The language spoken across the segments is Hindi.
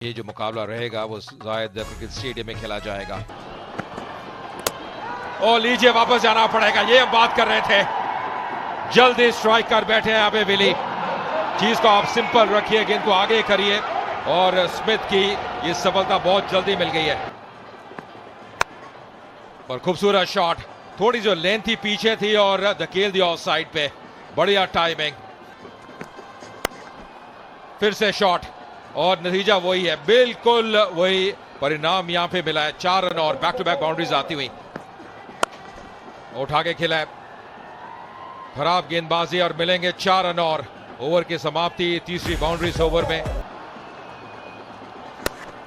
ये जो मुकाबला रहेगा वो जायद क्रिकेट स्टेडियम में खेला जाएगा। और लीजिए वापस जाना पड़ेगा, ये हम बात कर रहे थे। जल्दी स्ट्राइक कर बैठे हैं अबे विली। चीज को आप सिंपल रखिए, गेंद को आगे करिए और स्मिथ की ये सफलता बहुत जल्दी मिल गई है। और खूबसूरत शॉट, थोड़ी जो लेंथ थी पीछे थी और धकेल दिया ऑफ साइड पे। बढ़िया टाइमिंग, फिर से शॉट और नतीजा वही है, बिल्कुल वही परिणाम यहां पे मिला है। 4 रन और बैक टू बैक बाउंड्रीज आती हुई। उठा के खेला है, खराब गेंदबाजी और मिलेंगे 4 रन और। ओवर की समाप्ति, तीसरी बाउंड्री इस ओवर में।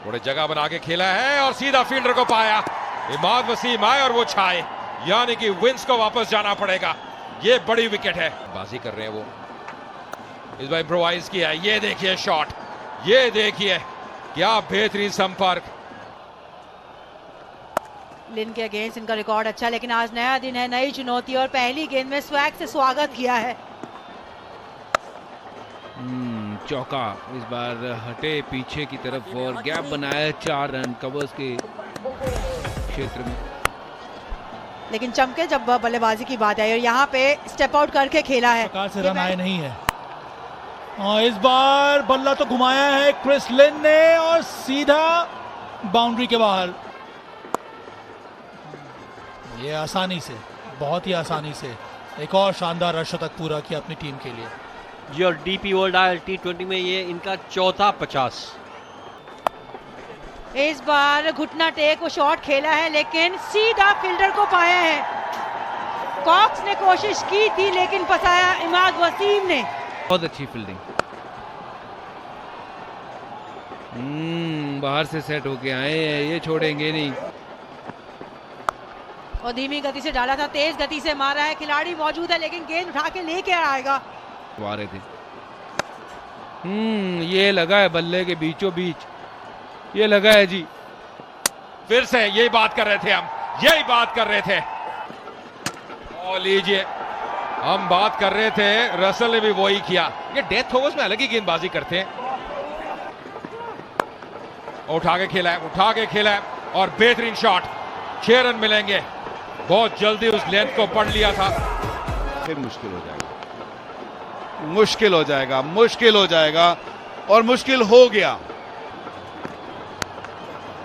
थोड़ी जगह बना के खेला है और सीधा फील्डर को पाया। इमाद वसीम आए और वो छाए, यानी कि विंस को वापस जाना पड़ेगा। ये बड़ी विकेट है, बाजी कर रहे हैं वो। इस बार इम्प्रोवाइज किया, ये देखिए शॉट, ये देखिए क्या बेहतरीन संपर्क। लिन के अगेंस्ट इनका रिकॉर्ड अच्छा, लेकिन आज नया दिन है, नई चुनौती और पहली गेंद में स्वैग से स्वागत किया है। चौका इस बार हटे पीछे की तरफ और गैप बनाया 4 रन कवर्स के क्षेत्र में। लेकिन चमके जब बल्लेबाजी की बात आई और यहाँ पे स्टेप आउट करके खेला है। प्रकार से रन आए नहीं है और इस बार बल्ला तो घुमाया है क्रिस लिन ने और सीधा बाउंड्री के बाहर। ये आसानी से, बहुत ही आसानी से एक और शानदार अर्धशतक पूरा किया अपनी टीम के लिए। जी, और डीपी वर्ल्ड आयल T20 में ये इनका चौथा 50। इस बार घुटना टेक वो शॉट खेला है, लेकिन सीधा फील्डर को पाया है। कॉक्स ने कोशिश की थी लेकिन फंसाया इमाद वसीम ने। बहुत अच्छी फील्डिंग। बाहर से सेट होके आए हैं, ये छोड़ेंगे नहीं। और धीमी गति से डाला था, तेज गति से मारा है। खिलाड़ी मौजूद है लेकिन गेंद उठा के लेके आएगा। आ रहे थे। ये लगा है बल्ले के बीचों बीच, ये लगा है जी। फिर से यही बात कर रहे थे हम, यही बात कर रहे थे। और लीजिए, हम बात कर रहे थे, रसल ने भी वही किया। ये डेथ ओवर्स में अलग ही गेंदबाजी करते हैं। उठा के खेला है, उठा के खेला है और बेहतरीन शॉट। 6 रन मिलेंगे। बहुत जल्दी उस लेंथ को पढ़ लिया था। फिर मुश्किल हो जाएगा, मुश्किल हो जाएगा, मुश्किल हो जाएगा और मुश्किल हो गया।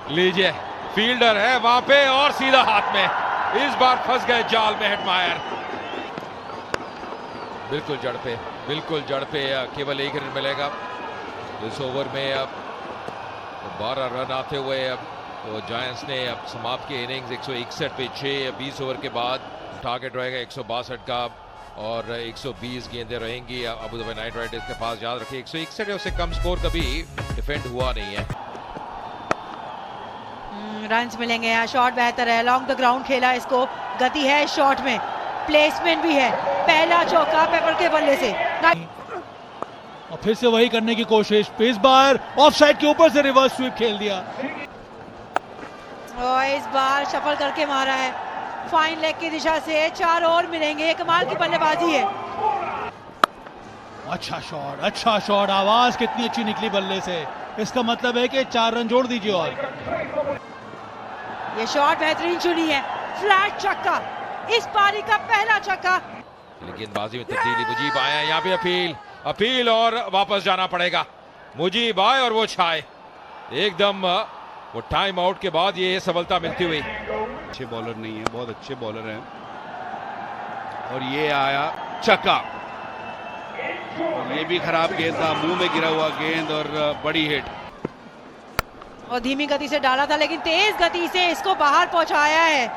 लीजिए, फील्डर है वहां पे और सीधा हाथ में। इस बार फंस गए जाल में हेटमायर। बिल्कुल जड़ पे, बिल्कुल जड़ पे। केवल 1 रन मिलेगा इस ओवर में। अब 12 रन आते हुए अब तो जायंट्स ने अब समाप्त की इनिंग्स 161 पे 6। 20 ओवर के बाद टारगेट रहेगा 162 का और 120 गेंदें रहेंगी अबू धाबी नाइट राइडर्स के पास। याद रखिए 161 है, उससे कम स्कोर कभी डिफेंड हुआ नहीं है। रन्स मिलेंगे यहाँ। शॉट बेहतर है, लॉन्ग द ग्राउंड खेला, इसको गति है इस शॉट में, प्लेसमेंट भी है। पहला चौका पेपर के बल्ले से। और फिर से वही करने की कोशिश, इस बार ऑफ साइड के ऊपर से रिवर्स स्वीप खेल दिया और इस बार शफल करके मारा है फाइन लेग की दिशा से। 4 और मिलेंगे। कमाल की बल्लेबाजी है। अच्छा शॉट, अच्छा शॉट। आवाज कितनी अच्छी निकली बल्ले से, इसका मतलब है कि 4 रन जोड़ दीजिए। और ये शॉट बेहतरीन चुनी है, फ्लैट छक्का, इस पारी का पहला छक्का। गेंदबाजी में तब्दीली, मुजीब आया यहाँ पे। अपील और वापस जाना पड़ेगा। मुजीब आए और वो छाए। एकदम वो टाइम आउट के बाद ये सफलता मिलती हुई। अच्छे बॉलर नहीं है, बहुत अच्छे बॉलर हैं और ये आया छक्का। ये भी खराब गेंद था, मुंह में गिरा हुआ गेंद और बड़ी हिट। और धीमी गति से डाला था लेकिन तेज गति से इसको बाहर पहुंचाया है।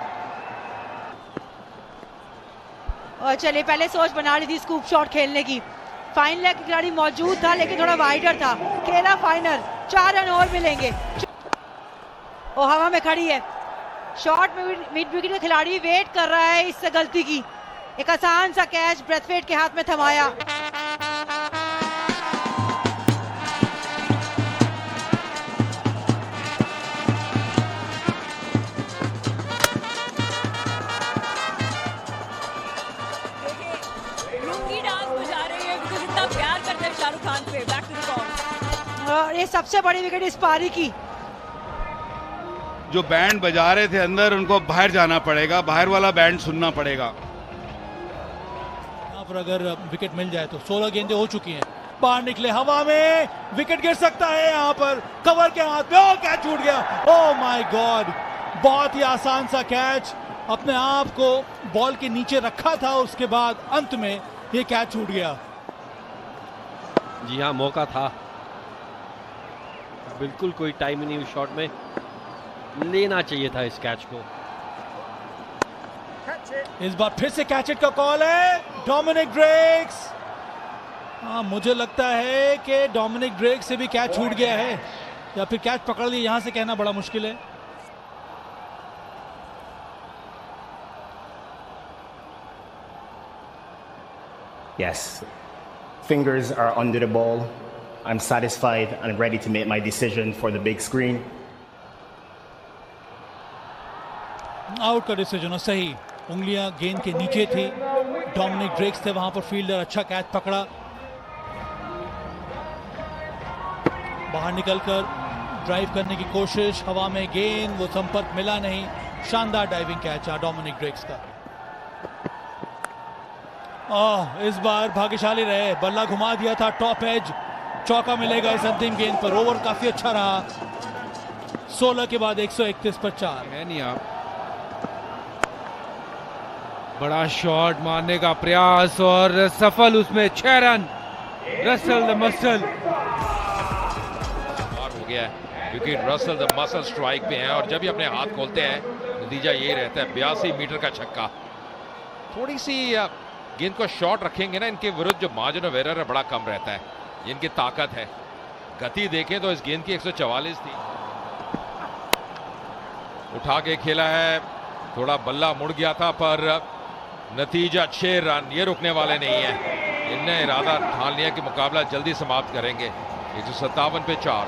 और चलिए, पहले सोच बना ली थी स्कूप शॉट खेलने की। फाइन लेग खिलाड़ी मौजूद था लेकिन थोड़ा वाइडर था, खेला फाइनल। 4 रन और मिलेंगे। और हवा में खड़ी है, शॉट में मिड विकेट का खिलाड़ी वेट कर रहा है इससे गलती की। एक आसान सा कैच ब्रेथवेट के हाथ में थमाया। लुंगी डांस बजा रही है, इतना प्यार करते हैं शाहरुख खान पे। Back to the ball. और ये सबसे बड़ी विकेट इस पारी की। जो बैंड बजा रहे थे अंदर, उनको बाहर जाना पड़ेगा, बाहर वाला बैंड सुनना पड़ेगा। यहाँ पर अगर विकेट मिल जाए तो 16 गेंदें हो चुकी हैं, बाहर निकले हवा में, विकेट गिर सकता है यहाँ पर, कवर के हाथ में, ओ कैच छूट गया, ओ माय गॉड, बहुत ही आसान सा कैच, अपने आप को बॉल के नीचे रखा था, उसके बाद अंत में ये कैच छूट गया। जी हाँ, मौका था, बिल्कुल कोई टाइम ही नहीं उस शॉट में, लेना चाहिए था इस कैच को। इस बार फिर से कैच इट का कॉल है, डोमिनिक ड्रेक्स। हाँ, मुझे लगता है कि डोमिनिक ड्रेक से भी कैच छूट गया है, या फिर कैच पकड़ लिया, यहां से कहना बड़ा मुश्किल है। Yes, fingers are under the ball. I'm satisfied and ready to make my decision for the big screen. Out का डिसीजन सही, उंगलियां गेंद के नीचे थी, डोमिनिक ड्रेक्स थे वहां पर, फील्डर अच्छा कैच पकड़ा, बाहर निकलकर ड्राइव करने की कोशिश, हवा में गेंद, वो संपर्क मिला नहीं, शानदार डाइविंग कैच है डोमिनिक ड्रेक्स का। इस बार भाग्यशाली रहे, बल्ला घुमा दिया था टॉप एज, चौका मिलेगा इस अंतिम गेंद पर। ओवर काफी अच्छा रहा, 16 के बाद 131 पर 4 है नहीं आप, बड़ा शॉट मारने का प्रयास और सफल, उसमें 6 रन। रसल द मसल हो गया है क्योंकि रसल द मसल स्ट्राइक पे हैं और जब भी अपने हाथ खोलते हैं नतीजा ये रहता है 82 मीटर का छक्का। थोड़ी सी गेंद को शॉर्ट रखेंगे ना, इनके विरुद्ध जो मार्जिन ऑफ एरर है बड़ा कम रहता है, इनकी ताकत है। गति देखें तो इस गेंद की 144 थी, उठा के खेला है, थोड़ा बल्ला मुड़ गया था पर नतीजा 6 रन, ये रुकने वाले नहीं है। इनने इरादा ठान लिया कि मुकाबला जल्दी समाप्त करेंगे। 157 पे 4।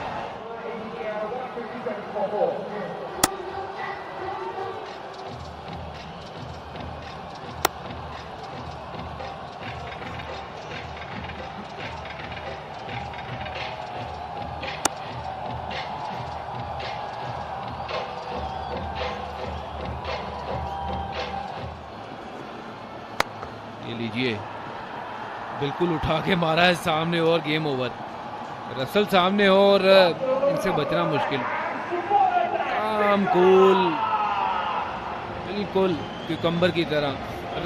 ये लीजिए, बिल्कुल उठा के मारा है सामने और गेम ओवर। रसल सामने हो और इनसे बचना मुश्किल। काम कूल, बिल्कुल क्यूकम्बर की तरह।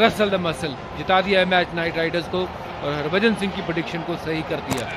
रसल द मसल जिता दिया है मैच नाइट राइडर्स को और हरभजन सिंह की प्रेडिक्शन को सही कर दिया।